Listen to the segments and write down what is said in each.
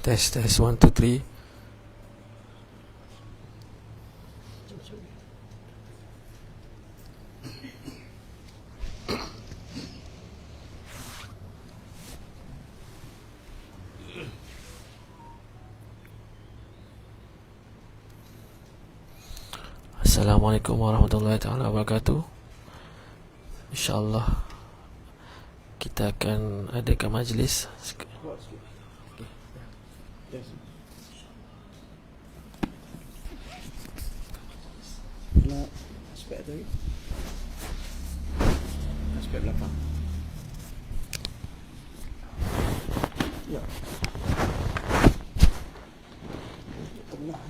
Test 1 2 3. Assalamualaikum warahmatullahi taala wabarakatuh. InsyaAllah kita akan adakan majlis. Aspek tadi, aspek belakang. Ya. Tengah.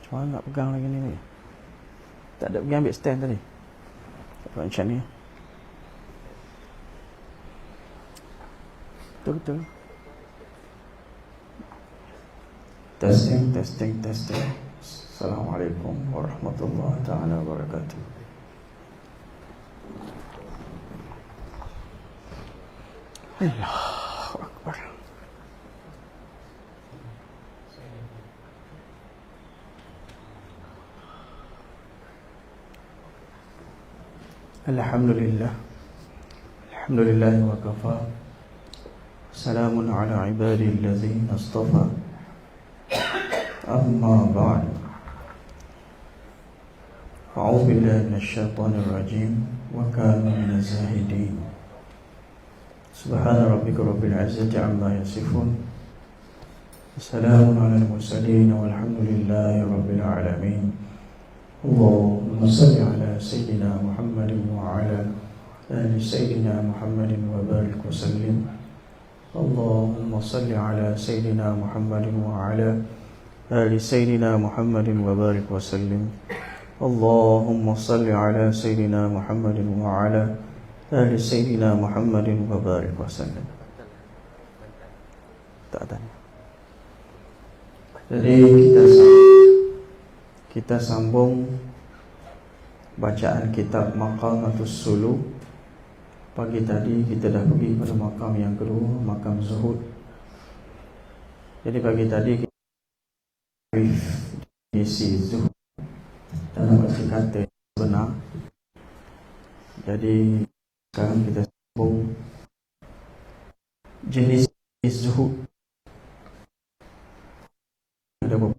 Cuma nak pegang lagi ni. Tak ada pergi ambil stand tadi. Tak buat macam ni. Betul. Testing. Assalamualaikum warahmatullahi taala wabarakatuh. Allahu Akbar. Alhamdulillah wa kafa. Salamun ala ibadihi allazina istafa. Amma ba'd. A'udzu billahi minasyaitonir rajim wa kana minaz zahidin. Subhana rabbika rabbil izzati amma yasifun. Wassalamun alal mursalin walhamdulillahi rabbil alamin. Allahumma salli ala Sayyidina Muhammadin wa ala ali Sayyidina Muhammadin wa barik wa sallim. Allahumma salli ala Sayyidina Muhammadin wa ala ali Sayyidina Muhammadin wa barik wa sallim. Allahumma salli ala Sayyidina Muhammadin wa ala ali Sayyidina Muhammadin wa barik wa sallim. Tak ada. Jadi kita sambung bacaan kitab Maqamatus Suluk. Pagi tadi kita dah pergi pada makam yang kedua, makam Zuhud. Jadi pagi tadi kita isi Zuhud dalam arti kata benar. Jadi sekarang kita sambung jenis Zuhud. Ada beberapa.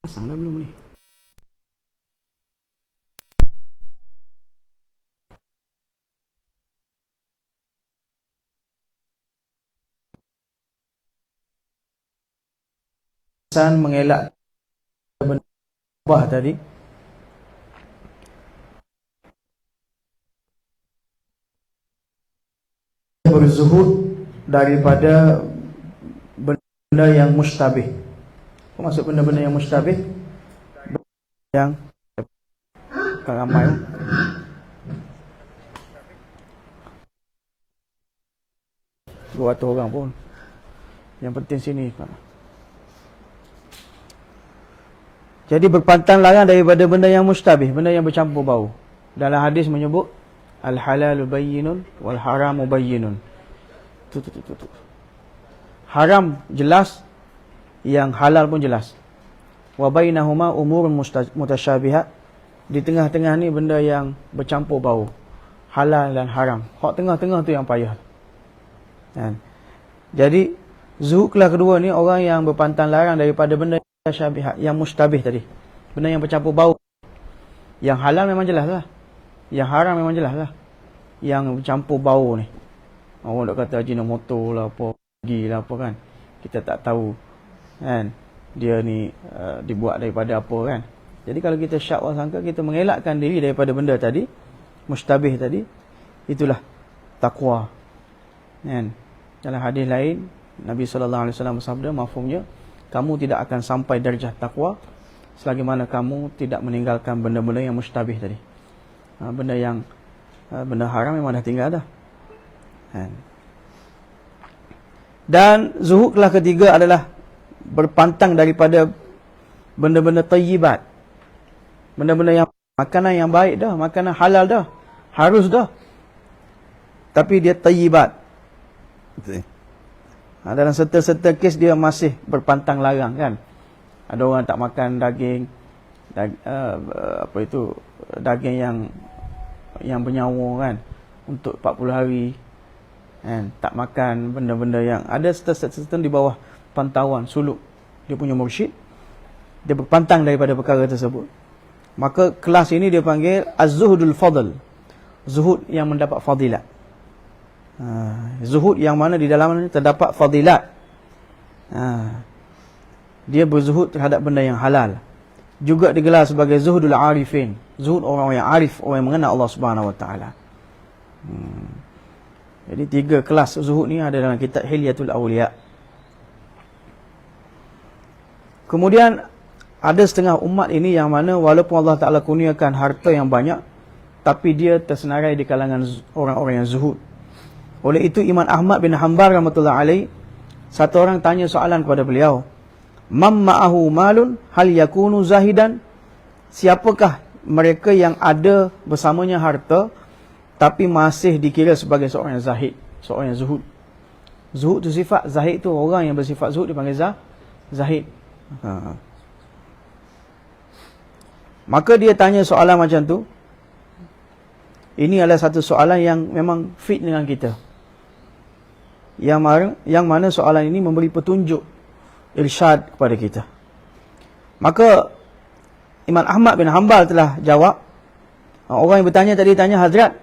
Pasang dah belum ni? Insan mengelak benda tadi. Berzuhud daripada benda yang mustabih. Apa maksud benda-benda yang mustabih? Yang ramai 200 orang pun. Yang penting sini Pak. Jadi berpantang larang daripada benda yang mustabih, benda yang bercampur bau. Dalam hadis menyebut al-halalu bayyinun wal haramu bayyinun. Tu. Haram jelas, yang halal pun jelas. Wa bainahuma umurun mutasyabihat. Di tengah-tengah ni benda yang bercampur bau, halal dan haram. Hak tengah-tengah tu yang payah. Kan? Jadi zuhud kelas kedua ni orang yang berpantang larang daripada benda syabihat, yang mustabih tadi, benda yang bercampur bau. Yang halal memang jelas lah, yang haram memang jelas lah. Yang bercampur bau ni, orang nak kata ajinomoto lah apa, gila apa kan, kita tak tahu kan dia ni dibuat daripada apa kan. Jadi kalau kita syak sangka, kita mengelakkan diri daripada benda tadi mustabih tadi, itulah takwa kan. Dalam hadis lain Nabi SAW bersabda, mafhumnya, kamu tidak akan sampai darjah takwa selagi mana kamu tidak meninggalkan benda-benda yang mustabih tadi. Benda yang benda haram memang dah tinggal dah. Dan zuhud kelas ketiga adalah berpantang daripada benda-benda tayyibat, benda-benda yang makanan yang baik dah, makanan halal dah, harus dah, tapi dia tayyibat. Dalam serta-serta kes dia masih berpantang larang kan. Ada orang tak makan daging, daging yang bernyawa kan, untuk 40 hari kan. Tak makan benda-benda yang ada serta-serta di bawah pantauan suluk dia punya mursyid, dia berpantang daripada perkara tersebut. Maka kelas ini dia panggil az-zuhudul fadl, zuhud yang mendapat fadilat. Zuhud yang mana di dalamnya terdapat fadilat. Dia berzuhud terhadap benda yang halal. Juga digelar sebagai zuhudul arifin, zuhud orang yang arif, orang yang mengenal Allah Subhanahu Wa Taala. Jadi 3 kelas zuhud ni ada dalam kitab Hilyatul Awliya. Kemudian ada setengah umat ini yang mana walaupun Allah Ta'ala kurniakan harta yang banyak, tapi dia tersenarai di kalangan orang-orang yang zuhud. Oleh itu Imam Ahmad bin Hanbal rahmatullah alaih, satu orang tanya soalan kepada beliau, "Man ma'ahu malun hal yakunu zahidan?" Siapakah mereka yang ada bersamanya harta tapi masih dikira sebagai seorang yang zahid, seorang yang zuhud? Zuhud tu sifat, zahid tu orang yang bersifat zuhud dipanggil zahid. Maka dia tanya soalan macam tu. Ini adalah satu soalan yang memang fit dengan kita, yang mana soalan ini memberi petunjuk, irsyad kepada kita. Maka Imam Ahmad bin Hanbal telah jawab. Orang yang bertanya tadi tanya, "Hazrat,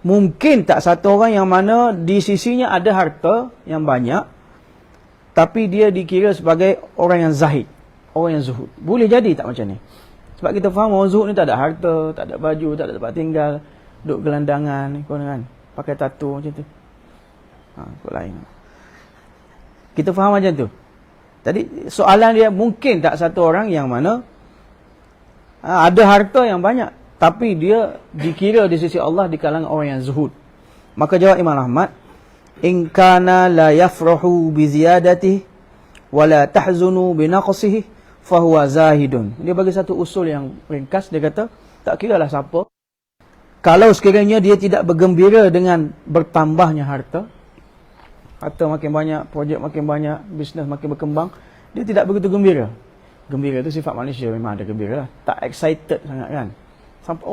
mungkin tak satu orang yang mana di sisinya ada harta yang banyak, tapi dia dikira sebagai orang yang zahid, orang yang zuhud? Boleh jadi tak macam ni?" Sebab kita faham orang zuhud ni tak ada harta, tak ada baju, tak ada tempat tinggal, duduk gelandangan kan, pakai tattoo macam tu. Kot lain. Kita faham macam tu. Jadi soalan dia, mungkin tak satu orang yang mana ada harta yang banyak, tapi dia dikira di sisi Allah di kalangan orang yang zuhud. Maka jawab Imam Ahmad, "In kana la yafrahu bi ziyadatihi wa la tahzunu bi naqsihi fa huwa zahidun." Dia bagi satu usul yang ringkas. Dia kata, tak kiralah siapa, kalau sekiranya dia tidak bergembira dengan bertambahnya harta makin banyak, projek makin banyak, bisnes makin berkembang, dia tidak begitu gembira. Gembira itu sifat manusia, memang ada gembira lah. Tak excited sangat kan. Sampai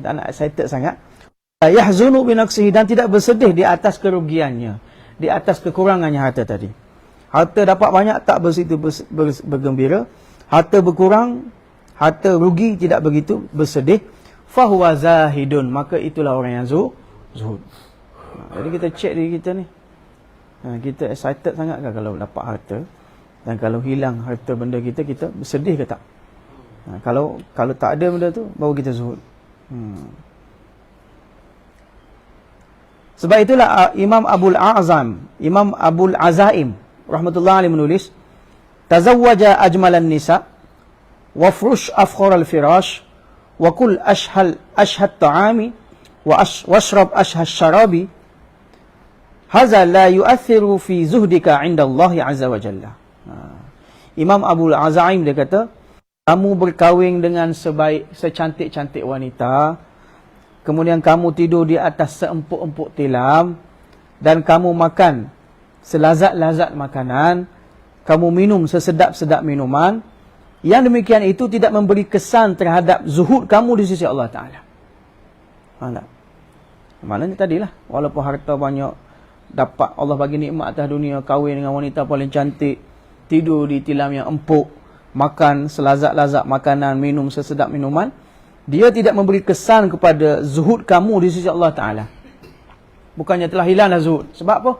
tak nak excited sangat. Yahzunu bi naqsihi, dan tidak bersedih di atas kerugiannya, di atas kekurangannya harta tadi. Harta dapat banyak, tak bersitu bergembira. Harta berkurang, harta rugi, tidak begitu bersedih. Fahuwa zahidun, maka itulah orang yang zuhud. Jadi kita cek diri kita ni. Kita excited sangat kan kalau dapat harta? Dan kalau hilang harta benda kita, kita bersedih ke tak? Kalau tak ada benda tu, baru kita zuhud. Sebab itulah Imam Abul Azaim rahmatullah alaihi menulis, tazawwaja ajmalan nisa wa frush afkharal firash wa kul ashhad ta'ami wa washrab ashhad syarabi hadza la yu'athiru fi zuhdika 'inda Allah azza wa jalla. Imam Abul Azaim dia kata, kamu berkahwin dengan secantik-cantik wanita, kemudian kamu tidur di atas seempuk-empuk tilam, dan kamu makan selazat-lazat makanan, kamu minum sesedap-sedap minuman, yang demikian itu tidak memberi kesan terhadap zuhud kamu di sisi Allah Ta'ala. Maknanya tadilah, walaupun harta banyak, dapat Allah bagi nikmat atas dunia, kahwin dengan wanita paling cantik, tidur di tilam yang empuk, makan selazat-lazat makanan, minum sesedap minuman, dia tidak memberi kesan kepada zuhud kamu di sisi Allah Ta'ala. Bukannya telah hilanglah zuhud. Sebab apa?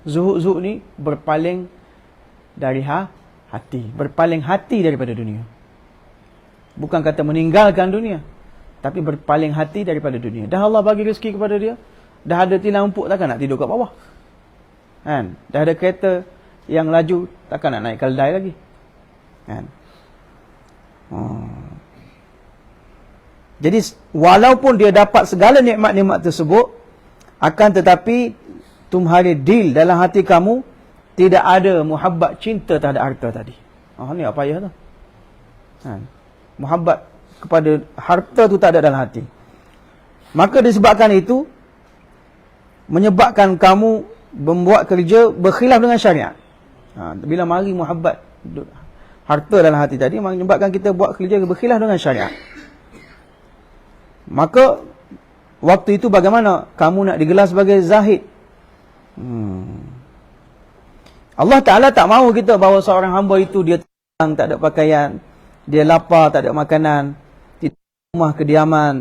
Zuhud ni berpaling dari hati. Berpaling hati daripada dunia. Bukan kata meninggalkan dunia, tapi berpaling hati daripada dunia. Dah Allah bagi rezeki kepada dia, dah ada tilam empuk, takkan nak tidur kat bawah? Kan? Dah ada kereta yang laju, takkan nak naik keldai lagi? Kan? Jadi walaupun dia dapat segala nikmat-nikmat tersebut, akan tetapi tumhari dil dalam hati kamu tidak ada muhabbat, cinta terhadap harta tadi. Ni apa payah tu? Muhabbat kepada harta tu tak ada dalam hati. Maka disebabkan itu, menyebabkan kamu membuat kerja berkhilaf dengan syariat. Bila mari muhabbat harta dalam hati tadi, menyebabkan kita buat kerja berkhilaf dengan syariat. Maka waktu itu bagaimana kamu nak digelar sebagai zahid? Allah Ta'ala tak mahu kita bahawa seorang hamba itu dia tenang, tak ada pakaian, dia lapar, tak ada makanan, tidak ada rumah kediaman.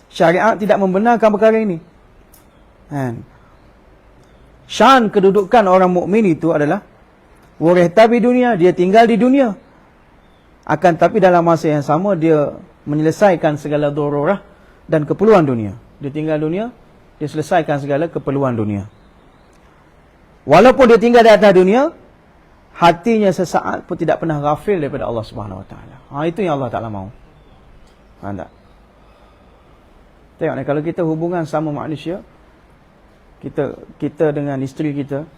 Syariat tidak membenarkan perkara ini. Syan kedudukan orang mukmin itu adalah warihtabi dunia, dia tinggal di dunia. Akan tapi dalam masa yang sama dia menyelesaikan segala darurah dan keperluan dunia. Dia tinggal dunia, dia selesaikan segala keperluan dunia. Walaupun dia tinggal di atas dunia, hatinya sesaat pun tidak pernah ghafil daripada Allah Subhanahu Wa Taala. Itu yang Allah Taala mahu. Tak? Tengok ni, kalau kita hubungan sama manusia, kita dengan isteri kita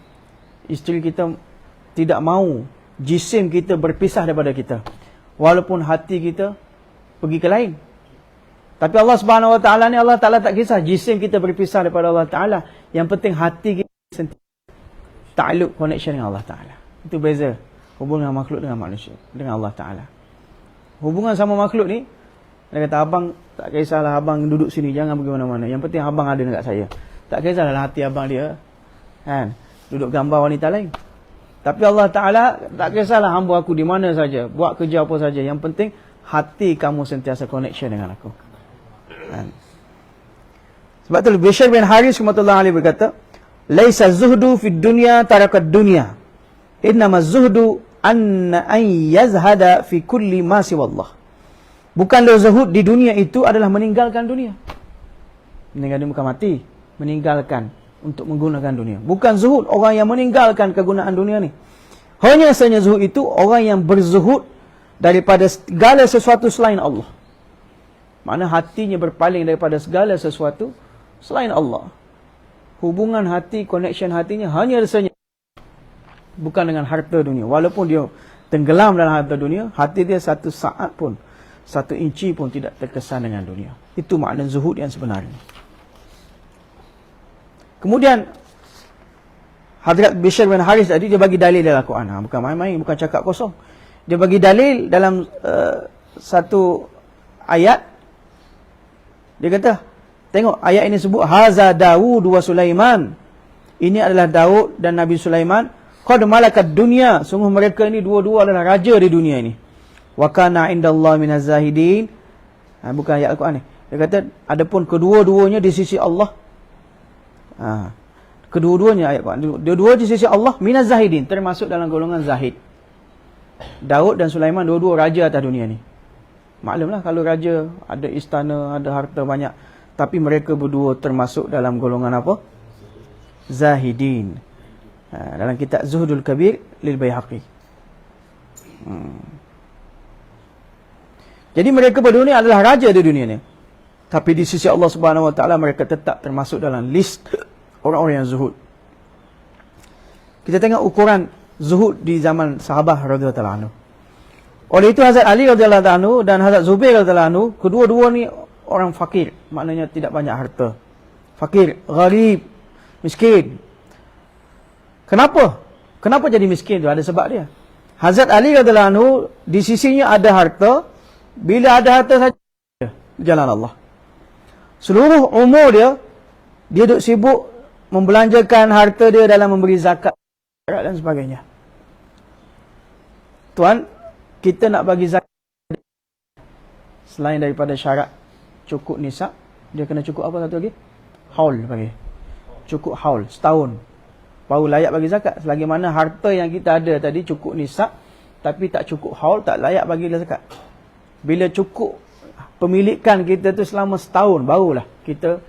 tidak mahu jisim kita berpisah daripada kita, walaupun hati kita pergi ke lain. Tapi Allah Subhanahu Wa Taala ni, Allah Taala tak kisah jisim kita berpisah daripada Allah Taala. Yang penting hati kita sentiasa ta'alluq, connection dengan Allah Taala. Itu beza hubungan makhluk dengan manusia, dengan Allah Taala. Hubungan sama makhluk ni, dia kata, abang tak kisahlah abang duduk sini, jangan pergi mana-mana, yang penting abang ada dekat saya. Tak kisahlah hati abang dia duduk gambar wanita lain. Tapi Allah Ta'ala tak kisahlah hamba aku di mana saja, buat kerja apa saja, yang penting hati kamu sentiasa connection dengan aku. Sebab tu Bishr bin Haris rahmatullahi alaihi berkata, laisa zuhdu fid dunya tarakat dunya, innama zuhdu an yazhada fi kulli ma siwallah. Bukanlah zuhud di dunia itu adalah meninggalkan dunia. Meninggalkan bukan mati, meninggalkan untuk menggunakan dunia. Bukan zuhud orang yang meninggalkan kegunaan dunia ni. Hanya saja zuhud itu orang yang berzuhud daripada segala sesuatu selain Allah. Makna hatinya berpaling daripada segala sesuatu selain Allah. Hubungan hati, connection hatinya hanya rasanya bukan dengan harta dunia. Walaupun dia tenggelam dalam harta dunia, hati dia satu saat pun, satu inci pun tidak terkesan dengan dunia. Itu makna zuhud yang sebenarnya. Kemudian Hadrat Bishr bin Haris tadi dia bagi dalil dalam Al-Quran. Bukan main-main, bukan cakap kosong. Dia bagi dalil dalam satu ayat. Dia kata, tengok ayat ini sebut haza Daud wa Sulaiman. Ini adalah Daud dan Nabi Sulaiman. Qad malakat dunia. Sungguh mereka ini dua-dua adalah raja di dunia ini. Wa kana indallahi minaz zahidin. Bukan ayat Al-Quran ni. Dia kata, adapun kedua-duanya di sisi Allah Kedua-duanya ayat Quran. Dua-dua di sisi Allah minaz zahidin, termasuk dalam golongan zahid. Daud dan Sulaiman dua-dua raja atas dunia ni. Maklumlah kalau raja ada istana, ada harta banyak, tapi mereka berdua termasuk dalam golongan apa? Zahidin. Dalam kitab Zuhdul Kabir lil Baihaqi. Jadi mereka berdua ni adalah raja di dunia ni. Tapi di sisi Allah Subhanahu Wa Taala mereka tetap termasuk dalam list orang-orang yang zuhud. Kita tengok ukuran zuhud di zaman sahabat radhiyallahu anhu. Oleh itu Hazrat Ali radhiyallahu anhu dan Hazrat Zubair radhiyallahu anhu, kedua-dua ni orang fakir, maknanya tidak banyak harta. Fakir, gharib, miskin. Kenapa? Kenapa jadi miskin tu? Ada sebab dia. Hazrat Ali radhiyallahu anhu di sisinya ada harta, bila ada harta saja jalan Allah. Seluruh umur dia duk sibuk membelanjakan harta dia dalam memberi zakat dan sebagainya. Tuan, kita nak bagi zakat selain daripada syarat cukup nisab, dia kena cukup apa satu lagi? Haul bagi. Cukup haul setahun baru layak bagi zakat. Selagi mana harta yang kita ada tadi cukup nisab tapi tak cukup haul, tak layak bagi zakat. Bila cukup pemilikan kita tu selama setahun, barulah kita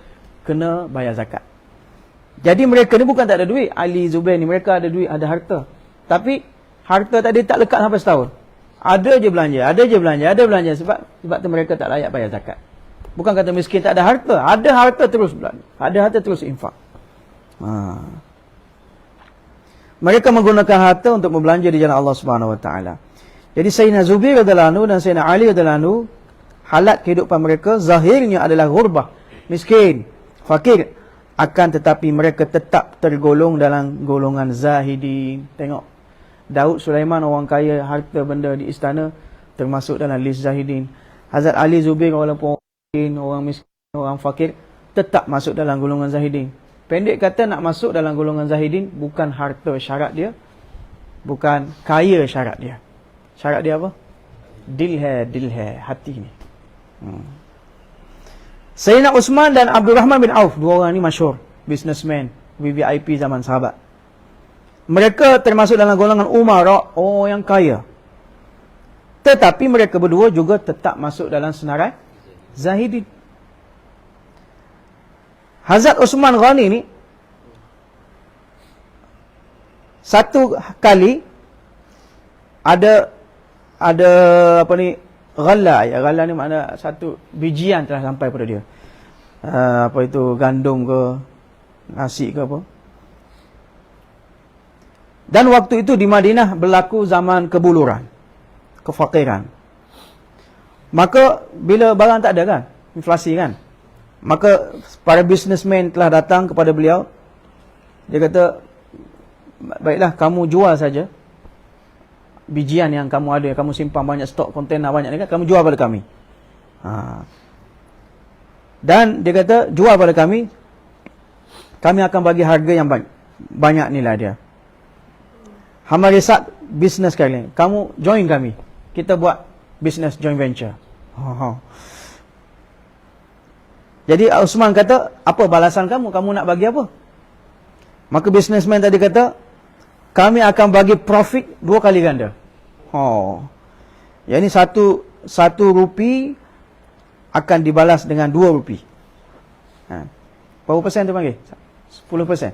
kena bayar zakat. Jadi mereka ni bukan tak ada duit. Ali, Zubair ni mereka ada duit, ada harta. Tapi harta tadi tak lekat sampai setahun. Ada je belanja, ada je belanja, ada belanja. Sebab tu mereka tak layak bayar zakat. Bukan kata miskin tak ada harta. Ada harta terus belanja. Ada harta terus infak. Mereka menggunakan harta untuk membelanja di jalan Allah Subhanahu Wa Taala. Jadi Sayyidina Zubair radhiyallahu anhu dan Sayyidina Ali radhiyallahu anhu, halat kehidupan mereka zahirnya adalah ghurbah, miskin, fakir, akan tetapi mereka tetap tergolong dalam golongan zahidin. Tengok, Daud, Sulaiman orang kaya, harta benda di istana, termasuk dalam list zahidin. Hazrat Ali, Zubair walaupun orang miskin, orang fakir, tetap masuk dalam golongan zahidin. Pendek kata, nak masuk dalam golongan zahidin bukan harta syarat dia, bukan kaya syarat dia. Syarat dia apa? Dilhe, hati ni. Sayyidina Uthman dan Abdul Rahman bin Auf, dua orang ni masyhur, businessman, VVIP zaman sahabat. Mereka termasuk dalam golongan umara, orang yang kaya. Tetapi mereka berdua juga tetap masuk dalam senarai zahidin. Hazrat Uthman Ghani ni satu kali ada apa ni, ghalla. Ya, ghalla ni makna satu bijian telah sampai pada dia. Apa itu, gandum ke, nasi ke apa. Dan waktu itu di Madinah berlaku zaman kebuluran, kefakiran. Maka bila barang tak ada kan, inflasi kan, maka para businessman telah datang kepada beliau. Dia kata, baiklah kamu jual saja bijian yang kamu ada, kamu simpan banyak stok kontainer banyak ni kan, kamu jual pada kami. Dan dia kata, jual pada kami akan bagi harga yang banyak nilai dia. Hamba risat bisnes kalian, kamu join kami, kita buat bisnes joint venture. Jadi Uthman kata, apa balasan kamu? Kamu nak bagi apa? Maka businessman tadi kata, kami akan bagi profit 2 kali ganda. Yang ini satu rupi akan dibalas dengan 2 rupi. Berapa persen tu panggil? 10%?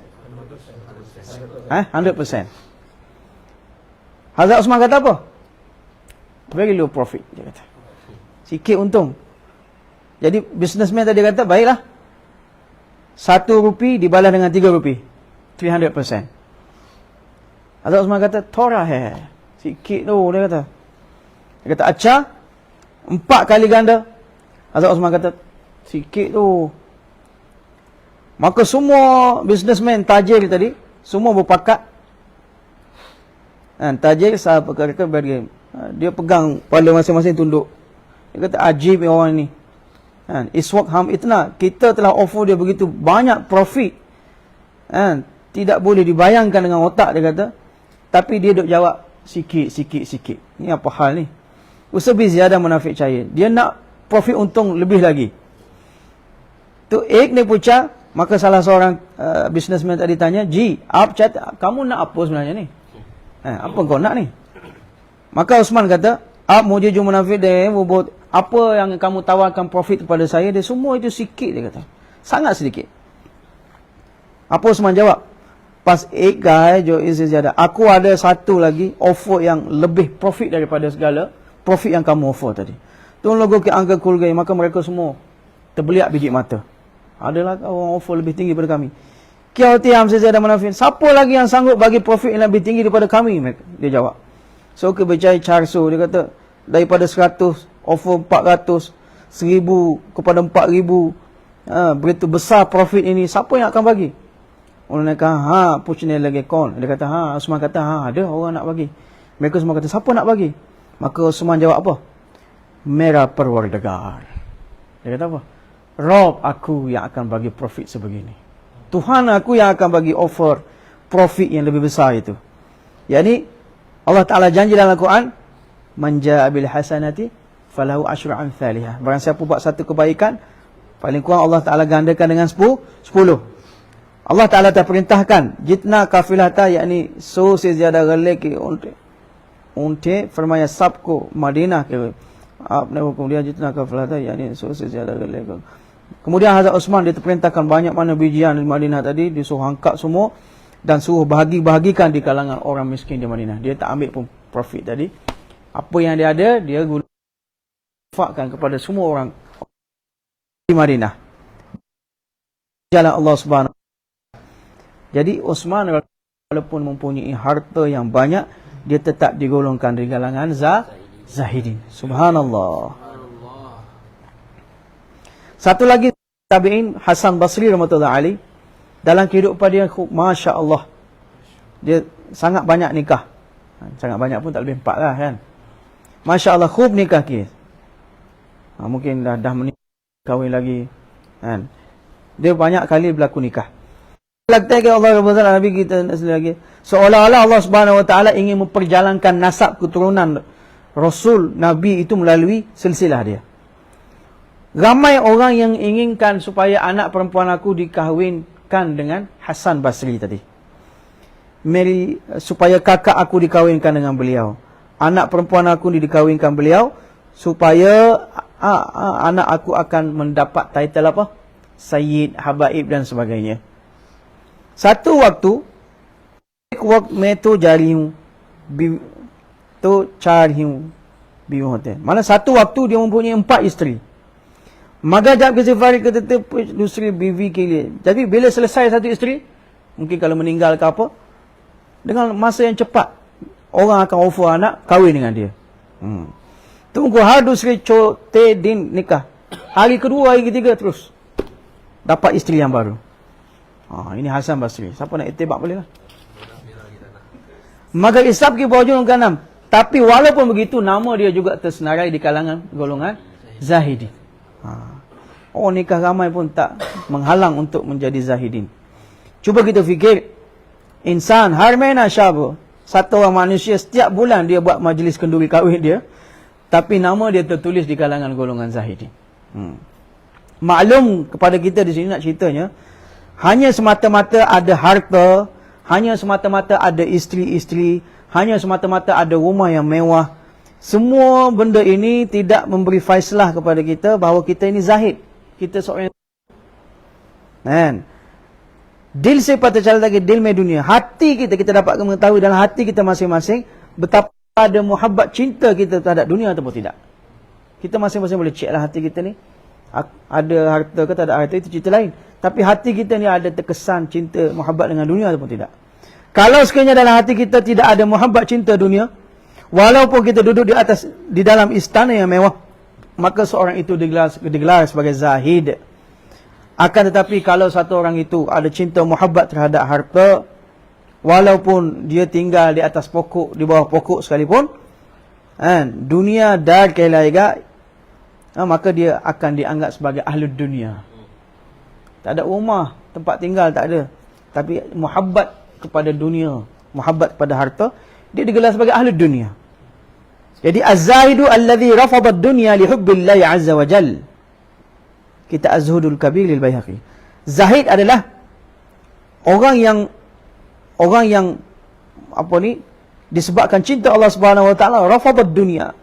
100%. Hazrat Uthman kata apa? Very low profit, dia kata. Sikit untung. Jadi businessman tadi kata, baiklah, 1 rupi dibalas dengan 3 rupi, 300%. Hazrat Uthman kata, Torah sikit tu, dia kata. Dia kata, acah, 4 kali ganda. Hazrat Uthman kata, sikit tu. Maka semua businessman tajir tadi, semua berpakat. Tajir sahabat kata bagi, dia pegang kepala masing-masing tunduk. Dia kata, ajib orang ni. Iswaq ham itna, kita telah offer dia begitu banyak profit. Tidak boleh dibayangkan dengan otak, dia kata. Tapi dia duk jawab, sikit. Ni apa hal ni? Usabi ziyadah munafik cair. Dia nak profit untung lebih lagi. Tu ek ni puca, Maka salah seorang businessman tadi tanya, Ji, kamu nak apa sebenarnya ni? Apa kau nak ni? Maka Osman kata, mau jujur munafik dia, apa yang kamu tawarkan profit kepada saya, dia semua itu sikit, dia kata. Sangat sedikit. Apa Osman jawab? Pas ek guy jo izada. Aku ada satu lagi offer yang lebih profit daripada segala profit yang kamu offer tadi. Tuan logo ke angka kulgai, maka mereka semua terbeliak biji mata. Adalah orang offer lebih tinggi daripada kami. Kiau tiam sejada munafik. Siapa lagi yang sanggup bagi profit yang lebih tinggi daripada kami? Dia jawab. So ke bercai 400, dia kata daripada 100 offer 400, 1000 kepada 4000. Begitu besar profit ini, siapa yang akan bagi? Orang kata, pucne lagi kon. Dia kata, Osman kata, ada orang nak bagi. Mereka semua kata, siapa nak bagi? Maka Osman jawab apa? Mera Perwardagar. Dia kata apa? Rob aku yang akan bagi profit sebegini. Tuhan aku yang akan bagi offer profit yang lebih besar itu. Yani Allah Ta'ala janji dalam Al-Quran, Man ja'a bil hasanati falahu asyru amsalihah. Barang siapa buat satu kebaikan, paling kurang Allah Ta'ala gandakan dengan 10. Allah Ta'ala telah perintahkan, jitna kafilata, yakni so se zyada gale ki unte firmaya sabko Madinah ke apne hukum dia jitna kafilata, yakni so se zyada gale ko. Kemudian Hazrat Osman dia terperintahkan banyak mana bijian di Madinah tadi, disuruh angkat semua dan suruh bahagi-bahagikan di kalangan orang miskin di Madinah. Dia tak ambil pun profit tadi. Apa yang dia ada, dia gunakan kepada semua orang di Madinah. Jalan Allah Subhanahu. Jadi Osman walaupun mempunyai harta yang banyak, dia tetap digolongkan di kalangan zahidin. Subhanallah. Satu lagi tabi'in, Hasan Basri rahmatullahi alaih, dalam kehidupan dia, Masya Allah, dia sangat banyak nikah. Sangat banyak pun tak lebih 4 lah kan. Masya Allah, khub nikah kes. Mungkin dah menikah, kahwin lagi kan. Dia banyak kali berlaku nikah. Laktai Allah Rabbul Nabi kita lagi. Seolah-olah Allah Subhanahu Wa Taala ingin memperjalankan nasab keturunan Rasul Nabi itu melalui silsilah dia. Ramai orang yang inginkan supaya anak perempuan aku dikahwinkan dengan Hasan Basri tadi. Supaya kakak aku dikahwinkan dengan beliau. Anak perempuan aku dikahwinkan beliau. Supaya anak aku akan mendapat title apa? Sayyid, Habaib dan sebagainya. Satu waktu metu jari tu cari biu hotel. Mana satu waktu dia mempunyai 4 isteri. Maka jap ke safari ke tetap isteri bivi kili. Jadi bila selesai satu isteri, mungkin kalau meninggal ke apa, dengan masa yang cepat orang akan offer anak kahwin dengan dia. Tunggu hadu Sri Chote Din nikah. Hari kedua, hari ketiga terus dapat isteri yang baru. Ini Hasan Basri. Siapa nak itibak boleh lah. Maka isab ki bawajun kanam. Tapi walaupun begitu, nama dia juga tersenarai di kalangan golongan zahidin. Nikah ramai pun tak menghalang untuk menjadi zahidin. Cuba kita fikir, insan harmena syabu, satu orang manusia setiap bulan dia buat majlis kenduri kahwin dia, tapi nama dia tertulis di kalangan golongan zahidin. Maklum kepada kita di sini nak ceritanya, hanya semata-mata ada harta, hanya semata-mata ada isteri-isteri, hanya semata-mata ada rumah yang mewah, semua benda ini tidak memberi faislah kepada kita bahawa kita ini zahid. Kita seorang kan. Dil se pata chala lagi dil me dunia. Hati kita dapat mengetahui dalam hati kita masing-masing betapa ada muhabbat cinta kita terhadap dunia ataupun tidak. Kita masing-masing boleh cek lah hati kita ni. Ada harta ke tak ada harta, itu cerita lain. Tapi hati kita ni ada terkesan cinta muhabbat dengan dunia ataupun tidak. Kalau sekiranya dalam hati kita tidak ada muhabbat cinta dunia, walaupun kita duduk di dalam istana yang mewah, maka seorang itu digelar sebagai zahid. Akan tetapi kalau satu orang itu ada cinta muhabbat terhadap harta, walaupun dia tinggal di atas pokok, di bawah pokok sekalipun, dunia dar kelaiga, maka dia akan dianggap sebagai ahli dunia. Tak ada rumah, tempat tinggal tak ada, tapi muhabbat kepada dunia, muhabbat kepada harta, dia digelar sebagai ahli dunia. Jadi az-zahidu alladhi rafada ad-dunya li hubbillahi azza wa jal. Kita az-zuhudul kabir lil Baihaqi. Zahid adalah orang yang disebabkan cinta Allah Subhanahu Wa Taala, rafadad dunia.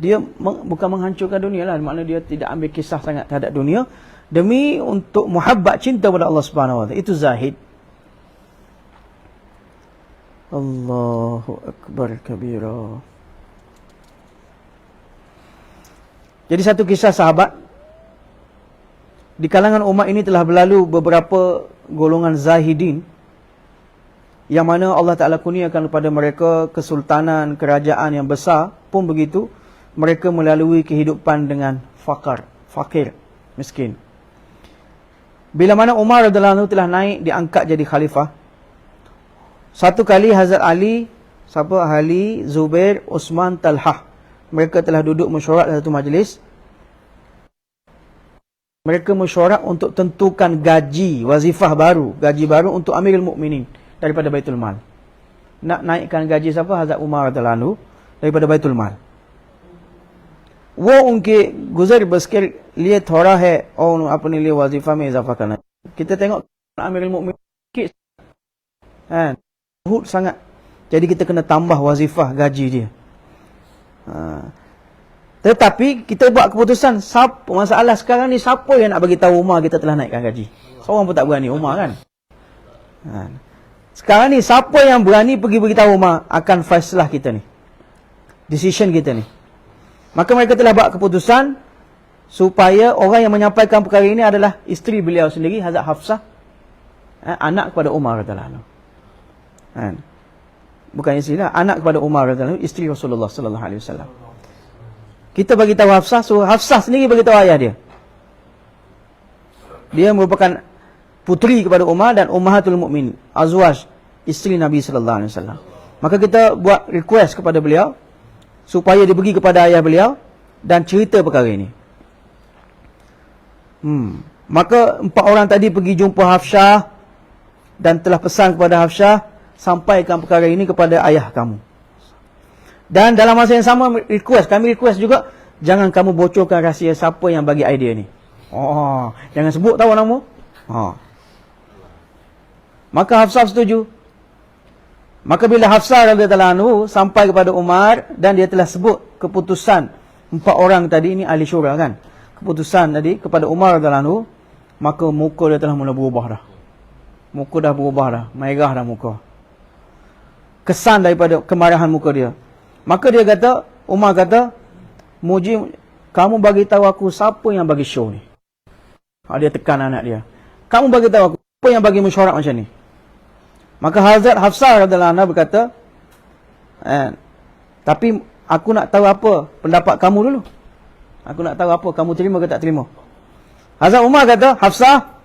Dia bukan menghancurkan dunia lah, maknanya dia tidak ambil kisah sangat terhadap dunia demi untuk muhabbat cinta pada Allah Subhanahu Wa Taala. Itu zahid. Allahu akbar kabira. Jadi satu kisah sahabat, di kalangan umat ini telah berlalu beberapa golongan zahidin yang mana Allah Ta'ala kurniakan kepada mereka kesultanan, kerajaan yang besar. Pun begitu, mereka melalui kehidupan dengan fakir, miskin. Bila mana Umar radhiyallahu anhu telah naik, diangkat jadi khalifah, satu kali Hazrat Ali, Zubair, Uthman, Talhah, mereka telah duduk mesyuarat dalam satu majlis. Mereka mesyuarat untuk tentukan gaji baru untuk Amirul Mukminin daripada Baitul Mal. Nak naikkan gaji siapa? Hazrat Umar radhiyallahu anhu daripada Baitul Mal. वो उनके गुजर बस के लिए थोड़ा है और अपने लिए वजीफा में इजाफा करना. Kita tengok Amirul Mukminin बहुत sangat. Jadi kita kena tambah wazifah gaji dia. Tetapi kita buat keputusan, masalah sekarang ni siapa yang nak bagi tahu Umar kita telah naikkan gaji? Seorang pun tak berani, Umar kan? Sekarang ni siapa yang berani pergi beritahu Umar akan faislah kita ni, decision kita ni? Maka mereka telah buat keputusan supaya orang yang menyampaikan perkara ini adalah isteri beliau sendiri, Hazrat Hafsah, anak kepada Umar radhiyallahu anhu. Bukan isteri lah, anak kepada Umar radhiyallahu anhu, isteri Rasulullah sallallahu alaihi wasallam. Kita bagi tahu Hafsah, so Hafsah sendiri bagi tahu ayah dia. Dia merupakan puteri kepada Umar dan ummahatul mukminin, azwaj, isteri Nabi sallallahu alaihi wasallam. Maka kita buat request kepada beliau supaya dia pergi kepada ayah beliau dan cerita perkara ini. Maka 4 orang tadi pergi jumpa Hafsah dan telah pesan kepada Hafsah, sampaikan perkara ini kepada ayah kamu. Dan dalam masa yang sama kami request juga, jangan kamu bocorkan rahsia siapa yang bagi idea ni. Jangan sebut tahu nama. Maka Hafsah setuju. Maka bila Hafsah radhiyallahu anhu sampai kepada Umar dan dia telah sebut keputusan 4 orang tadi, ini ahli syura kan, keputusan tadi kepada Umar radhiyallahu anhu, maka muka dia telah mula berubah dah. Muka dah berubah dah, merah dah muka. Kesan daripada kemarahan muka dia. Maka dia kata, Umar kata, Muji, kamu bagi tahu aku siapa yang bagi show ni. Dia tekan anak dia. Kamu bagi tahu aku siapa yang bagi mesyuarat macam ni. Maka Hazrat Hafsah radhiyallahu anha berkata, tapi aku nak tahu apa pendapat kamu dulu. Aku nak tahu apa, kamu terima ke tak terima. Hazrat Umar kata, Hafsah,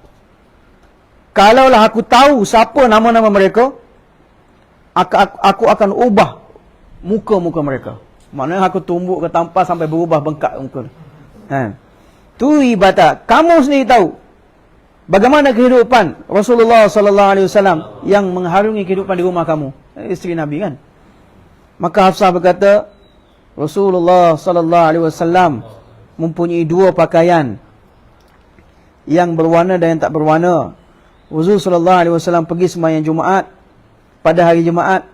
kalaulah aku tahu siapa nama-nama mereka, aku akan ubah muka-muka mereka. Maknanya aku tumbuk ke tampar sampai berubah bengkak muka. Tu ibadah. Kamu sendiri tahu bagaimana kehidupan Rasulullah sallallahu alaihi wasallam yang mengharungi kehidupan di rumah kamu, isteri Nabi kan. Maka Hafsah berkata, Rasulullah sallallahu alaihi wasallam mempunyai 2 pakaian, yang berwarna dan yang tak berwarna. Rasul sallallahu alaihi wasallam pergi sembahyang Jumaat pada hari Jumaat.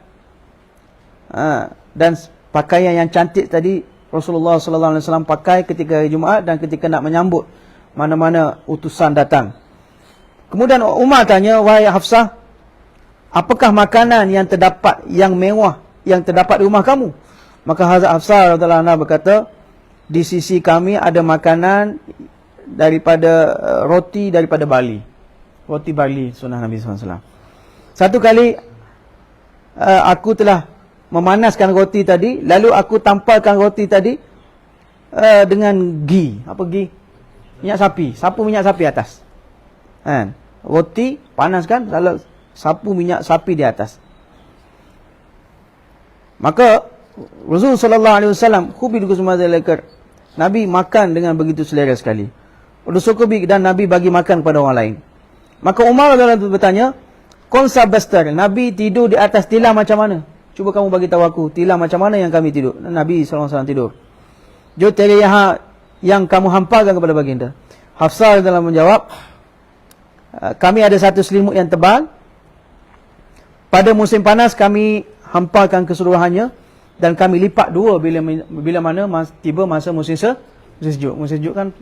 Dan pakaian yang cantik tadi Rasulullah sallallahu alaihi wasallam pakai ketika hari Jumaat dan ketika nak menyambut mana-mana utusan datang. Kemudian Umar tanya, wahai Hafsah, apakah makanan yang terdapat, yang mewah, yang terdapat di rumah kamu? Maka Hazrat Hafsah radhiyallahu anha berkata, di sisi kami ada makanan daripada roti daripada barli. Roti barli, sunnah Nabi SAW. Satu kali aku telah memanaskan roti tadi, lalu aku tampalkan roti tadi dengan ghee. Apa ghee? Minyak sapi. Sapu minyak sapi atas. Roti panaskan, lalu sapu minyak sapi di atas. Maka Rasul sallallahu alaihi wasallam khubi dukusumadzalakar, Nabi makan dengan begitu selera sekali. Udusukubi, dan Nabi bagi makan kepada orang lain. Maka Umar radhiyallahu anhu bertanya, "Konsa bastar, Nabi tidur di atas tilam macam mana? Cuba kamu bagi tahu aku, tilam macam mana yang kami tidur?" Nabi sallallahu alaihi wasallam tidur. "Jo tere yaha, yang kamu hamparkan kepada baginda." Hafsah dalam menjawab, kami ada satu selimut yang tebal. Pada musim panas kami hamparkan keseluruhannya dan kami lipat dua bila mana tiba masa musim sejuk. Musim sejuk kan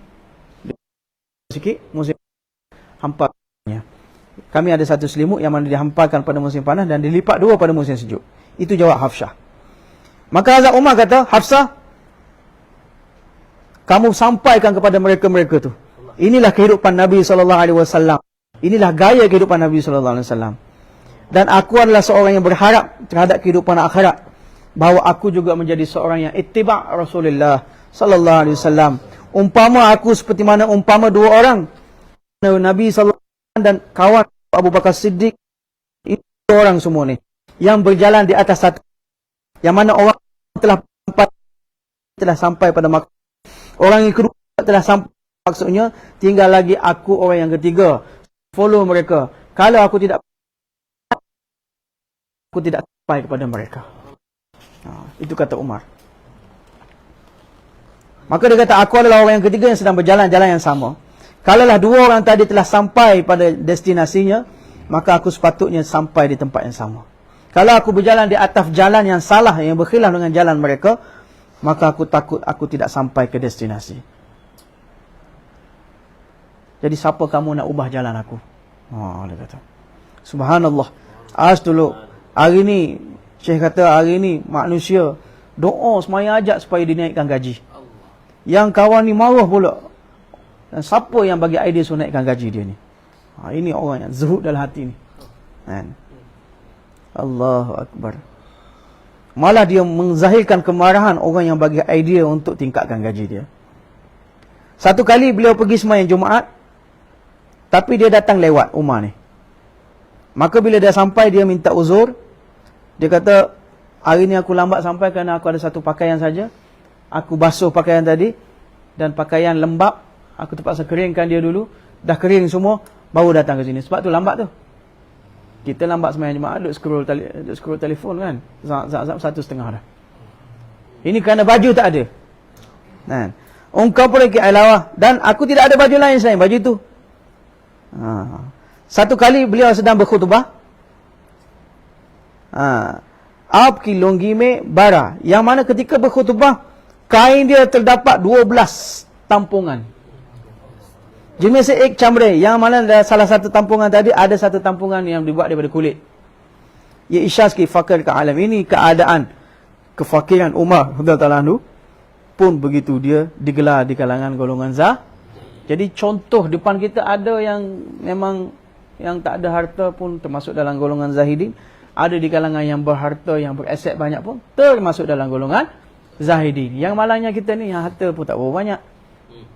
sikit, musim hamparnya. Kami ada satu selimut yang mana dihamparkan pada musim panas dan dilipat dua pada musim sejuk. Itu jawab Hafsah. Maka Hazrat Umar kata, Hafsah, kamu sampaikan kepada mereka-mereka tu. Inilah kehidupan Nabi SAW. Inilah gaya kehidupan Nabi SAW. Dan aku adalah seorang yang berharap terhadap kehidupan akhirat, bahawa aku juga menjadi seorang yang ittiba' Rasulullah SAW. Umpama aku seperti mana umpama dua orang, Nabi SAW dan kawan Abu Bakar Siddiq, itu orang semua ni yang berjalan di atas satu, yang mana orang telah sampai pada maksud, orang yang kedua telah sampai maksudnya, tinggal lagi aku orang yang ketiga, follow mereka. Kalau aku tidak sampai kepada mereka. Itu kata Umar. Maka dia kata, aku adalah orang yang ketiga yang sedang berjalan jalan yang sama. Kalaulah dua orang tadi telah sampai pada destinasinya, maka aku sepatutnya sampai di tempat yang sama. Kalau aku berjalan di atas jalan yang salah, yang berkhilaf dengan jalan mereka, maka aku takut aku tidak sampai ke destinasi. Jadi siapa kamu nak ubah jalan aku? Dia kata. Subhanallah. Dulu. Hari ni, Syekh kata hari ni manusia doa semaya ajak supaya dinaikkan gaji. Yang kawan ni marah pula. Dan siapa yang bagi idea suruh naikkan gaji dia ni? Ini orang yang zuhud dalam hati ni. Kan? Allahu Akbar. Malah dia menzahirkan kemarahan orang yang bagi idea untuk tingkatkan gaji dia. Satu kali beliau pergi sembahyang Jumaat, tapi dia datang lewat Umar ni. Maka bila dia sampai, dia minta uzur. Dia kata, hari ni aku lambat sampai kerana aku ada satu pakaian saja. Aku basuh pakaian tadi, dan pakaian lembab, aku terpaksa keringkan dia dulu. Dah kering semua, baru datang ke sini. Sebab tu lambat tu. Kita lambat sembahyang Jumaat, duk scroll telefon kan. Zap 1.30 dah. Ini kerana baju tak ada. Kan? Engkau pun lagi alawah. Dan aku tidak ada baju lain selain baju tu. Satu kali beliau sedang berkhutbah. Apki longi me bara. Yang mana ketika berkhutbah, kain dia terdapat 12 tampungan. Jenis ek camre, yang mana salah satu tampungan tadi, ada satu tampungan yang dibuat daripada kulit. Ya isyaski fakir ke alam. Ini keadaan kefakiran Umar radhiyallahu anhu pun begitu, dia digelar di kalangan golongan Jadi contoh depan kita ada yang memang yang tak ada harta pun termasuk dalam golongan zahidin. Ada di kalangan yang berharta, yang beraset banyak pun termasuk dalam golongan zahidin. Yang malangnya kita ni yang harta pun tak berapa banyak.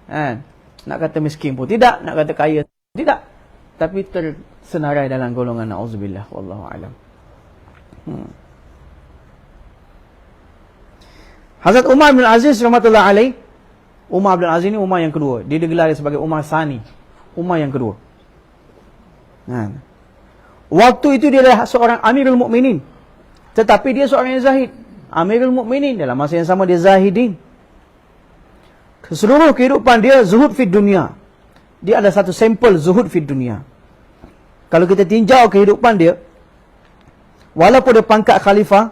Kan? Nak kata miskin pun tidak, nak kata kaya tidak. Tapi tersenarai dalam golongan na'udzubillah, wallahu alam. Hazrat Umar bin Aziz rahmatullah alaih. Umar bin Aziz ni Umar yang kedua. Dia digelar sebagai Umar Sani. Umar yang kedua. Waktu itu dia adalah seorang Amirul Mukminin. Tetapi dia seorang yang zahid. Amirul Mukminin, dalam masa yang sama dia zahidin. Seluruh kehidupan dia zuhud fid dunia. Dia ada satu sampel zuhud fid dunia. Kalau kita tinjau kehidupan dia, walaupun dia pangkat khalifah,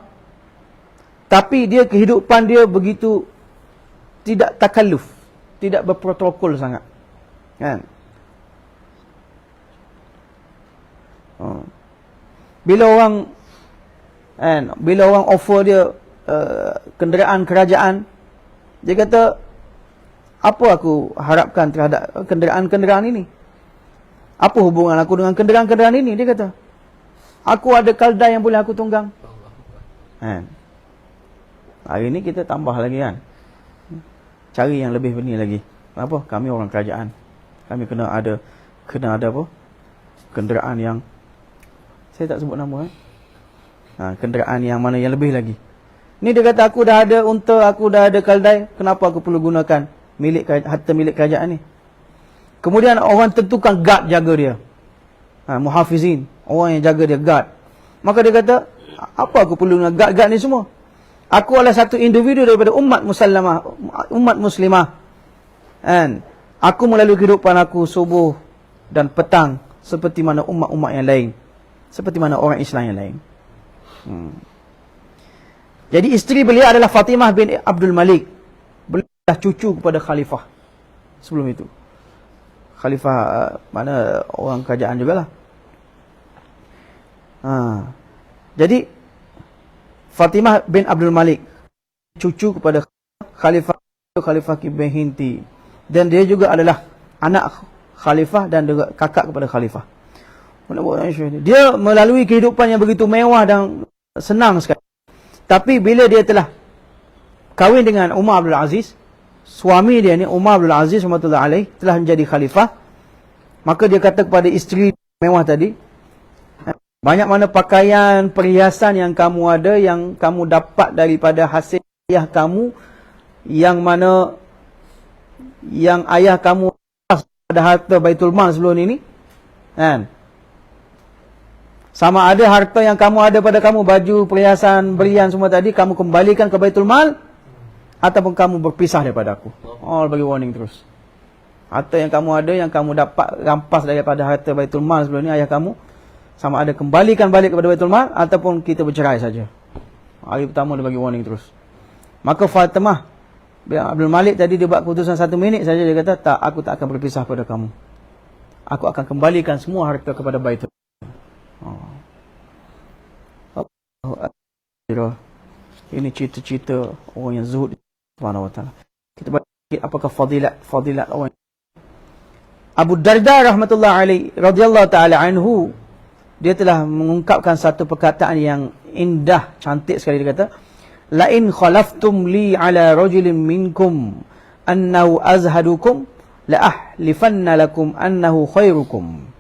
tapi dia kehidupan dia begitu tidak takalluf, tidak berprotokol sangat. Kan? Bila orang offer dia kenderaan kerajaan, dia kata, apa aku harapkan terhadap kenderaan-kenderaan ini? Apa hubungan aku dengan kenderaan-kenderaan ini? Dia kata, aku ada kaldai yang boleh aku tunggang. Kan? Hari ini kita tambah lagi kan, cari yang lebih benih lagi. Kenapa? Kami orang kerajaan, kami kena ada apa? Kenderaan yang, saya tak sebut nama kenderaan yang mana yang lebih lagi. Ni dia kata, aku dah ada unta, aku dah ada kaldai, kenapa aku perlu gunakan harta milik kerajaan ni? Kemudian orang tentukan guard jaga dia, muhafizin, orang yang jaga dia, guard. Maka dia kata, apa aku perlu dengan guard-guard ni semua? Aku adalah satu individu daripada umat muslimah. And aku melalui kehidupan aku subuh dan petang seperti mana umat-umat yang lain, seperti mana orang Islam yang lain. Jadi isteri beliau adalah Fatimah bin Abdul Malik. Beliau adalah cucu kepada khalifah sebelum itu. Khalifah mana orang kerajaan jugalah. Jadi Fatimah bin Abdul Malik cucu kepada Khalifah bin Hinti, dan dia juga adalah anak khalifah dan juga kakak kepada khalifah. Dia melalui kehidupan yang begitu mewah dan senang sekali. Tapi bila dia telah kahwin dengan Umar Abdul Aziz, suami dia ni Umar Abdul Aziz rahmatullahi alaih telah menjadi khalifah, maka dia kata kepada isteri mewah tadi, banyak mana pakaian, perhiasan yang kamu ada, yang kamu dapat daripada hasil ayah kamu, yang mana yang ayah kamu ada harta Baitul Mal sebelum ini, kan? Sama ada harta yang kamu ada pada kamu, baju, perhiasan, berian semua tadi, kamu kembalikan ke Baitul Mal, ataupun kamu berpisah daripada aku. Oh, bagi warning terus. Harta yang kamu ada, yang kamu dapat rampas daripada harta Baitul Mal sebelum ini ayah kamu, sama ada kembalikan balik kepada Baitul Mal, ataupun kita bercerai saja. Hari pertama dia bagi warning terus. Maka Fatimah bin Abdul Malik tadi dia buat keputusan 1 minit saja, dia kata, tak, aku tak akan berpisah pada kamu. Aku akan kembalikan semua harta kepada Baitul. Ini cerita-cerita orang yang zuhud Subhanahu wa taala. Kita baca apakah fadilat orang. Abu Darda rahmatullah alaihi radhiyallahu taala anhu, dia telah mengungkapkan satu perkataan yang indah, cantik sekali. Dia kata, la in khalaftum li ala rajulin minkum annahu azhadukum la ahlifanna lakum annahu khairukum.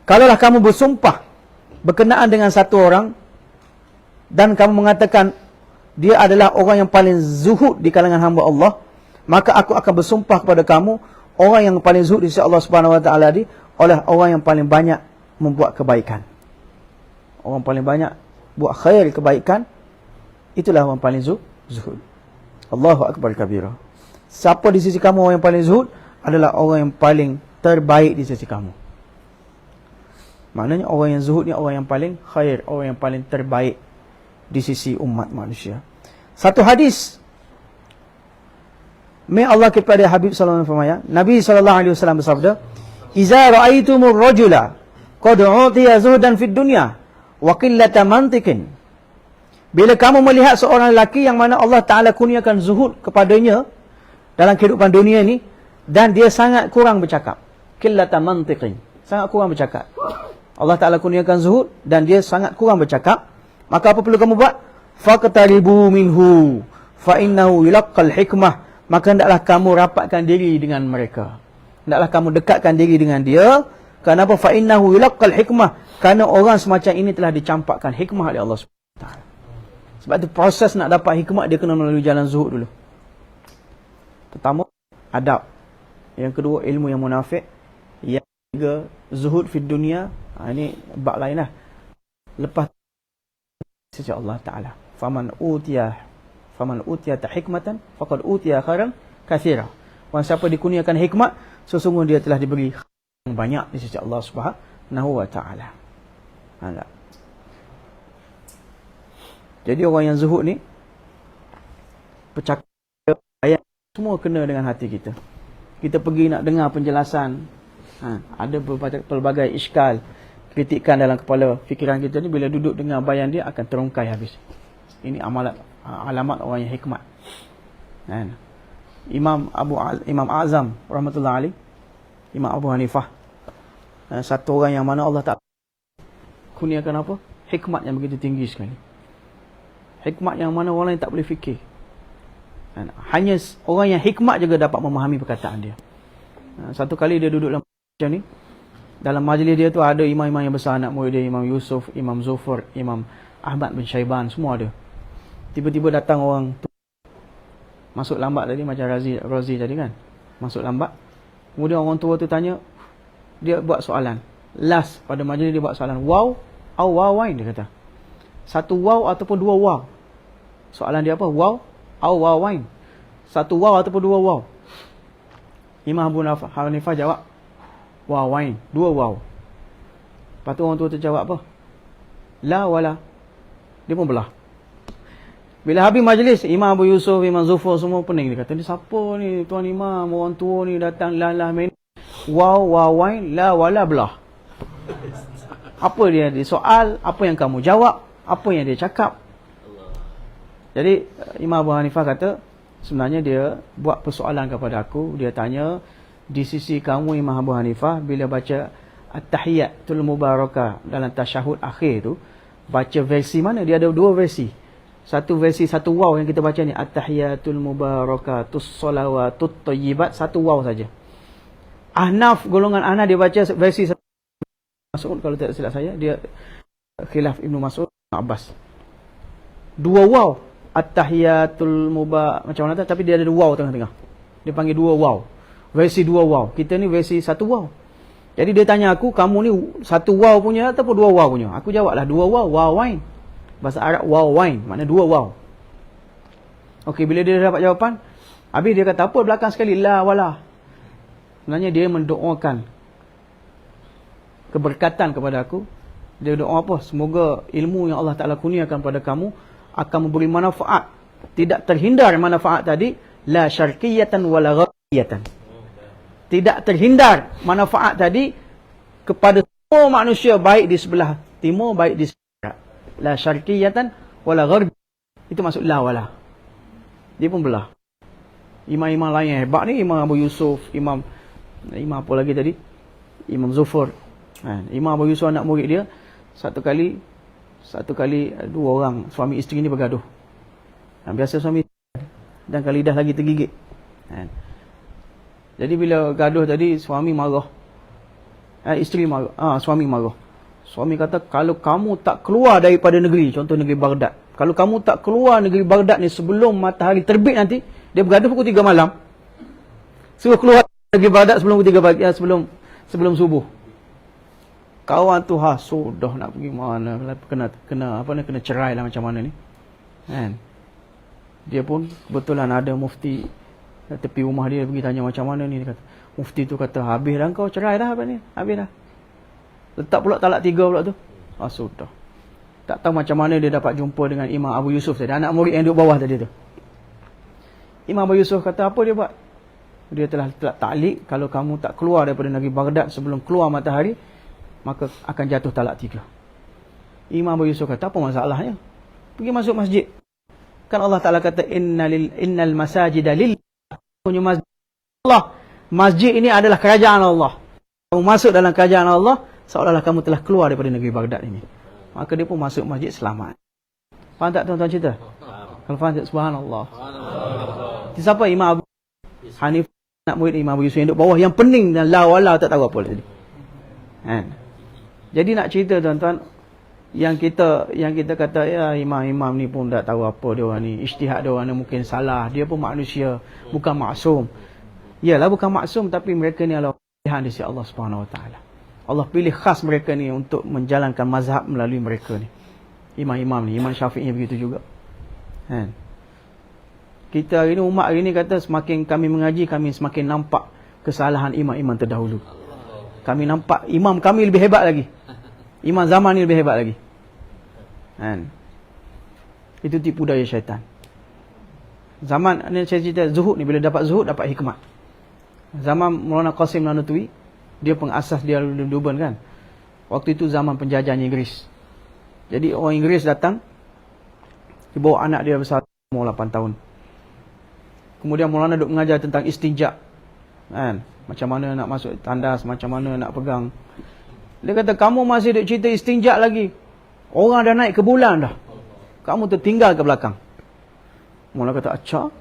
Kalaulah kamu bersumpah berkenaan dengan satu orang dan kamu mengatakan dia adalah orang yang paling zuhud di kalangan hamba Allah, maka aku akan bersumpah kepada kamu, orang yang paling zuhud di sisi Allah Subhanahu wa taala di oleh orang yang paling banyak membuat kebaikan. Orang paling banyak buat khair, kebaikan, itulah orang paling zuhud. Allahu akbar kabira. Siapa di sisi kamu orang yang paling zuhud adalah orang yang paling terbaik di sisi kamu. Maknanya orang yang zuhud ni orang yang paling khair, orang yang paling terbaik di sisi umat manusia. Satu hadis mai Allah kepada Habib sallallahu alaihi wasallam, Nabi sallallahu alaihi wasallam bersabda, "Iza ra'aitumur rajula qad utiya zuhdan fid dunya wa qillata mantiqin." Bila kamu melihat seorang lelaki yang mana Allah Taala kurniakan zuhud kepadanya dalam kehidupan dunia ni, dan dia sangat kurang bercakap, qillata mantiqin, sangat kurang bercakap. Allah Taala kurniakan zuhud dan dia sangat kurang bercakap, maka apa perlu kamu buat? Faqtaribu minhu fa innahu yulaqqal hikmah. Maka hendaklah kamu rapatkan diri dengan mereka. Hendaklah kamu dekatkan diri dengan dia. Kenapa? Fa innahu yulaqqal hikmah. Kerana orang semacam ini telah dicampakkan hikmah oleh Allah Subhanahu wa taala. Sebab itu proses nak dapat hikmah dia kena melalui jalan zuhud dulu. Pertama, adab. Yang kedua, ilmu yang munafik. Yang ketiga, zuhud fid dunia. Ini bab lain lah. Lepas sisi Allah Ta'ala, faman utiya hikmatan faqad utiya khairan katsira. Orang siapa dikurniakan hikmat, sesungguhnya dia telah diberi yang banyak di sisi Allah Subhanahu wa taala. Jadi orang yang zuhud ni percakapan ayat semua kena dengan hati kita. Kita pergi nak dengar penjelasan, ada pelbagai iskal, kritikan dalam kepala fikiran kita ni, bila duduk dengar bayan dia akan terungkai habis. Ini alamat orang yang hikmat. Imam Azam rahmatullah alaih, Imam Abu Hanifah, satu orang yang mana Allah tak kurniakan apa? Hikmat yang begitu tinggi sekali. Hikmat yang mana orang lain tak boleh fikir. Hanya orang yang hikmat juga dapat memahami perkataan dia. Satu kali dia duduk dalam macam ni, dalam majlis dia tu ada imam-imam yang besar, anak murid dia, Imam Yusuf, Imam Zufar, Imam Ahmad bin Syaiban, semua ada. Tiba-tiba datang orang tu, masuk lambat tadi, macam Razi tadi kan, masuk lambat. Kemudian orang tua tu tanya, dia buat soalan. Last pada majlis dia buat soalan, wow atau wawain, dia kata. Satu wow ataupun dua wow. Soalan dia apa? Wow atau wawain. Satu wow ataupun dua wow. Imam Abu Hanifah jawab, wawain, 2 waw. Lepas tu orang tua terjawab apa? La wala. Dia pun belah. Bila habis majlis, Imam Abu Yusuf, Imam Zufar semua pening. Dia kata, ni siapa ni tuan imam, orang tua ni datang lah main waw, wawain, la wala belah. Apa dia soal, apa yang kamu jawab, apa yang dia cakap. Jadi Imam Abu Hanifah kata, sebenarnya dia buat persoalan kepada aku. Dia tanya, di sisi kamu Imam Abu Hanifah, bila baca At-Tahiyatul Mubarakah dalam tasyahud akhir tu, baca versi mana? Dia ada 2 versi. Satu versi, satu waw yang kita baca ni, At-Tahiyatul Mubarakah tus salawatut tayyibat, satu waw saja. Ahnaf, golongan Ahnaf dia baca versi Mas'ud, kalau tak silap saya, dia khilaf Ibnu Mas'ud, Abbas. 2 waw, At-Tahiyatul Mubarak macam mana tu, tapi dia ada 2 waw tengah-tengah. Dia panggil 2 waw. Versi 2 waw. Kita ni versi 1 waw. Jadi dia tanya aku, kamu ni 1 waw punya ataupun 2 waw punya? Aku jawablah 2 waw, wawain. Bahasa Arab wawain, makna 2 waw. Okey, bila dia dapat jawapan, habis dia kata apa belakang sekali, la wala. Sebenarnya dia mendoakan keberkatan kepada aku. Dia doa apa? Semoga ilmu yang Allah Ta'ala kurniakan pada kamu akan memberi manfaat. Tidak terhindar manfaat tadi, la syarqiyatan wala gharbiyatan. Tidak terhindar manfaat tadi kepada semua manusia, baik di sebelah timur, baik di sebelah barat. La syarqiyatan wala gharb. Itu maksud la wala. Dia pun belah. Imam-imam lain yang hebat ni, Imam Abu Yusuf, Imam apa lagi tadi? Imam Zufar. Imam Abu Yusuf, anak murid dia, satu kali 2 orang suami isteri ni bergaduh. Biasa suami dan kalau lidah lagi tergigit. Jadi bila gaduh tadi, suami marah. Isteri marah. Suami marah. Suami kata, kalau kamu tak keluar daripada negeri, contoh negeri Baghdad. Kalau kamu tak keluar negeri Baghdad ni sebelum matahari terbit nanti, dia bergaduh pukul 3 malam. Suruh keluar negeri Baghdad sebelum pukul 3 pagi, sebelum subuh. Kawan tu sudah nak pergi mana, kena cerai lah macam mana ni. Dia pun kebetulan ada mufti tepi rumah dia, pergi tanya macam mana ni. Dia kata, mufti tu kata, habis dah kau cerai dah apa ni? Habis dah. Letak pula talak 3 pula tu. Sudah. Tak tahu macam mana dia dapat jumpa dengan Imam Abu Yusuf tadi, anak murid yang duduk bawah tadi tu. Imam Abu Yusuf kata, apa dia buat? Dia telah ta'liq, kalau kamu tak keluar daripada negeri Baghdad sebelum keluar matahari, maka akan jatuh talak 3. Imam Abu Yusuf kata, apa masalahnya? Pergi masuk masjid. Kan Allah Ta'ala kata, innal masajida lillah. Masjid Allah. Masjid ini adalah kerajaan Allah. Kamu masuk dalam kerajaan Allah, seolah-olah kamu telah keluar daripada negeri Baghdad ini. Maka dia pun masuk masjid selamat. Faham tak tuan-tuan cerita? Kalau faham tak? Subhanallah. Siapa Imam Abu Hanifah, nak murid Imam Abu Yusuf yang duduk bawah, yang pening dan la wala tak tahu apa tadi. Jadi nak cerita tuan-tuan, yang kita kata ya imam-imam ni pun tak tahu apa dia orang ni, ijtihad dia orang ni mungkin salah, dia pun manusia, bukan maksum. Yalah bukan maksum, tapi mereka ni adalah pilihan di sisi Allah Subhanahu Wa Taala. Allah pilih khas mereka ni untuk menjalankan mazhab melalui mereka ni. Imam-imam ni, Imam Syafi'i begitu juga. Kita hari ni, umat hari ni kata semakin kami mengaji, kami semakin nampak kesalahan imam-imam terdahulu. Kami nampak imam kami lebih hebat lagi. Imam zaman ni lebih hebat lagi. Itu tipu daya syaitan. Zaman ni saya cerita zuhud ni, bila dapat zuhud dapat hikmat. Zaman Maulana Qasim Nanutwi, dia pengasas dia Durban kan. Waktu itu zaman penjajahan Inggeris. Jadi orang Inggeris datang, dia bawa anak dia besar, umur 8 tahun. Kemudian Maulana duk mengajar tentang istinja. Macam mana nak masuk tandas, macam mana nak pegang. Dia kata, kamu masih duk cerita istinja lagi. Orang dah naik ke bulan dah. Kamu tertinggal ke belakang. Maulana kata, acah,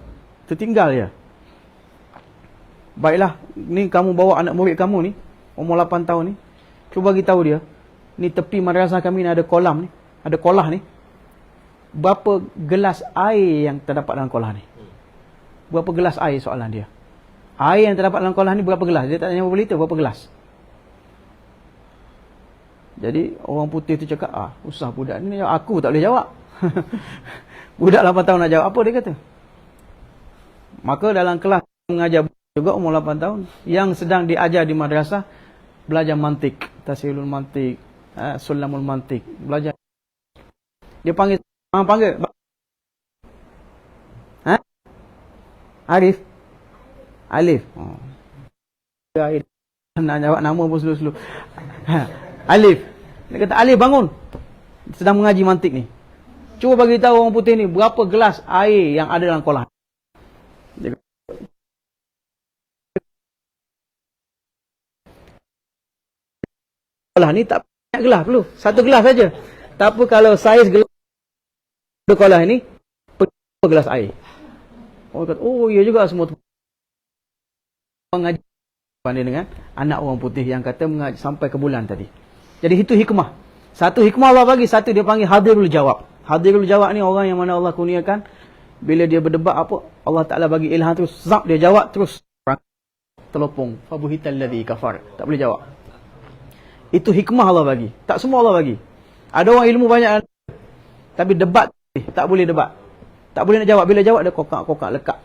tertinggal ya. Baiklah, ni kamu bawa anak murid kamu ni, umur 8 tahun ni. Cuba bagi tahu dia, ni tepi madrasah kami ni ada kolam ni, ada kolah ni. Berapa gelas air yang terdapat dalam kolah ni? Berapa gelas air soalan dia? Air yang terdapat dalam kolah ni berapa gelas? Dia tak tanya berapa liter, berapa gelas? Jadi orang putih tu cakap, usah budak ni, aku tak boleh jawab. Budak 8 tahun nak jawab apa, dia kata. Maka dalam kelas mengajar juga umur 8 tahun, yang sedang diajar di madrasah, belajar mantik, tasihulul mantik, sulamul mantik, belajar. Dia panggil, Arif, Alif. Nak jawab nama pun slow-slow. Alif. Dia kata, Alif bangun. Sedang mengaji mantik ni. Cuba bagi tahu orang putih ni berapa gelas air yang ada dalam kolam. Dia kata, kolam ni tak banyak gelas perlu. Satu gelas saja. Tapi kalau saiz gelas kolam ni, berapa gelas air? Orang kata, oh iya juga semua mengaji banding dengan anak orang putih yang kata mengaji sampai ke bulan tadi. Jadi itu hikmah. Satu hikmah Allah bagi, satu dia panggil hadirul jawab. Hadirul jawab ni orang yang mana Allah kurniakan bila dia berdebat apa, Allah Taala bagi ilham terus, zap dia jawab terus terlopong. Fabuhital ladzi kafar. Tak boleh jawab. Itu hikmah Allah bagi. Tak semua Allah bagi. Ada orang ilmu banyak tapi debat tak boleh debat. Tak boleh nak jawab. Bila jawab dia kokak-kokak lekat.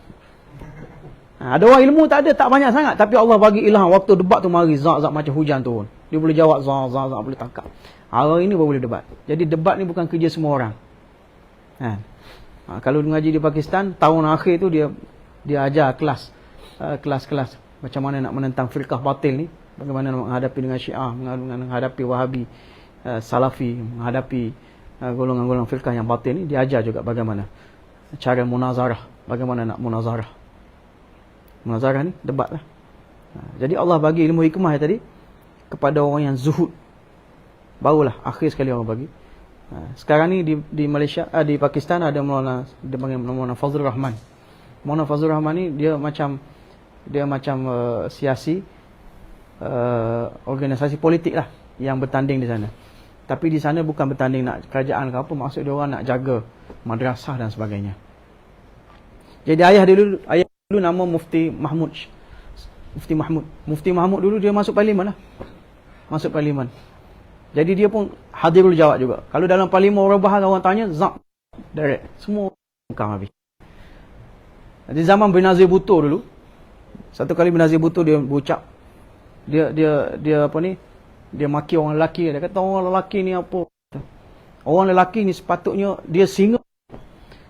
Ada orang ilmu tak ada, tak banyak sangat. Tapi Allah bagi ilham. Waktu debat tu mari zak-zak macam hujan turun. Dia boleh jawab zak-zak boleh tangkap. Hari ini baru boleh debat. Jadi debat ni bukan kerja semua orang. Kalau mengaji di Pakistan, tahun akhir tu dia ajar kelas-kelas. Macam mana nak menentang firqah batil ni. Bagaimana nak menghadapi dengan Syiah, menghadapi Wahabi, Salafi, menghadapi golongan-golongan firqah yang batil ni. Dia ajar juga bagaimana cara munazarah, bagaimana nak munazarah. Munazarah ni debat lah. Jadi Allah bagi ilmu hikmah tadi kepada orang yang zuhud. Barulah akhir sekali Allah bagi. Sekarang ni di Malaysia, di Pakistan ada Maulana, dia panggil Maulana Fazlur Rahman. Maulana Fazlur Rahman ni dia macam siasi, organisasi politik lah yang bertanding di sana. Tapi di sana bukan bertanding nak kerajaan ke apa, maksud dia orang nak jaga madrasah dan sebagainya. Jadi ayah dulu nama Mufti Mahmud. Mufti Mahmud dulu dia masuk parlimen lah. Masuk parlimen. Jadi dia pun hadirul jawab juga. Kalau dalam parlimen orang bahas, orang tanya, zap, direct. Semua bukan habis. Di zaman Benazir Bhutto dulu, satu kali Benazir Bhutto dia berucap, dia apa ni, dia maki orang lelaki. Dia kata orang lelaki ni apa? Orang lelaki ni sepatutnya dia singa.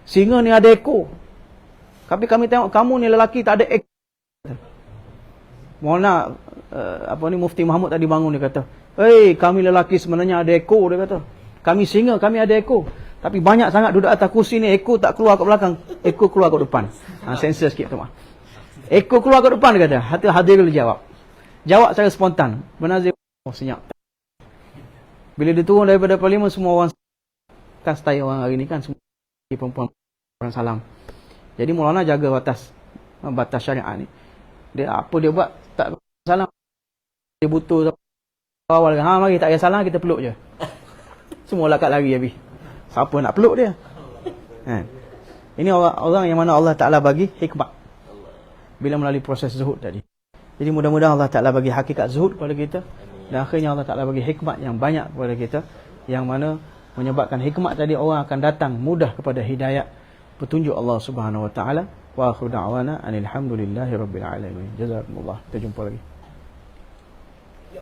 Singa ni ada ekor. Tapi kami tengok kamu ni lelaki tak ada ekor. Maulana Mufti Mahmud tadi bangun, dia kata, "Hei, kami lelaki sebenarnya ada ekor," dia kata. "Kami singa, kami ada ekor. Tapi banyak sangat duduk atas kursi ni, ekor tak keluar ke belakang, ekor keluar ke depan." Sensor sikit tu, Mak. Ekor keluar ke depan, dia kata. Hati hadir dia jawab. Jawab secara spontan. Benazir senyap. Bila dia turun daripada parlimen, semua orang kan style orang hari ni kan, semua perempuan orang salam. Jadi Maulana jaga batas syariat ni. Dia apa dia buat, tak salam. Dia butuh awal kan, mari tak payah salam, kita peluk je. Semua lakat lari habis. Siapa nak peluk dia? Ini orang yang mana Allah Ta'ala bagi hikmah bila melalui proses zuhud tadi. Jadi mudah-mudahan Allah Ta'ala bagi hakikat zuhud kepada kita, dan akhirnya Allah Ta'ala bagi hikmat yang banyak kepada kita, yang mana menyebabkan hikmat tadi orang akan datang mudah kepada hidayah petunjuk Allah Subhanahu Wa Ta'ala. Wa akhiru da'wana anil hamdulillahi rabbil alamin. Jazakumullah. Kita jumpa lagi.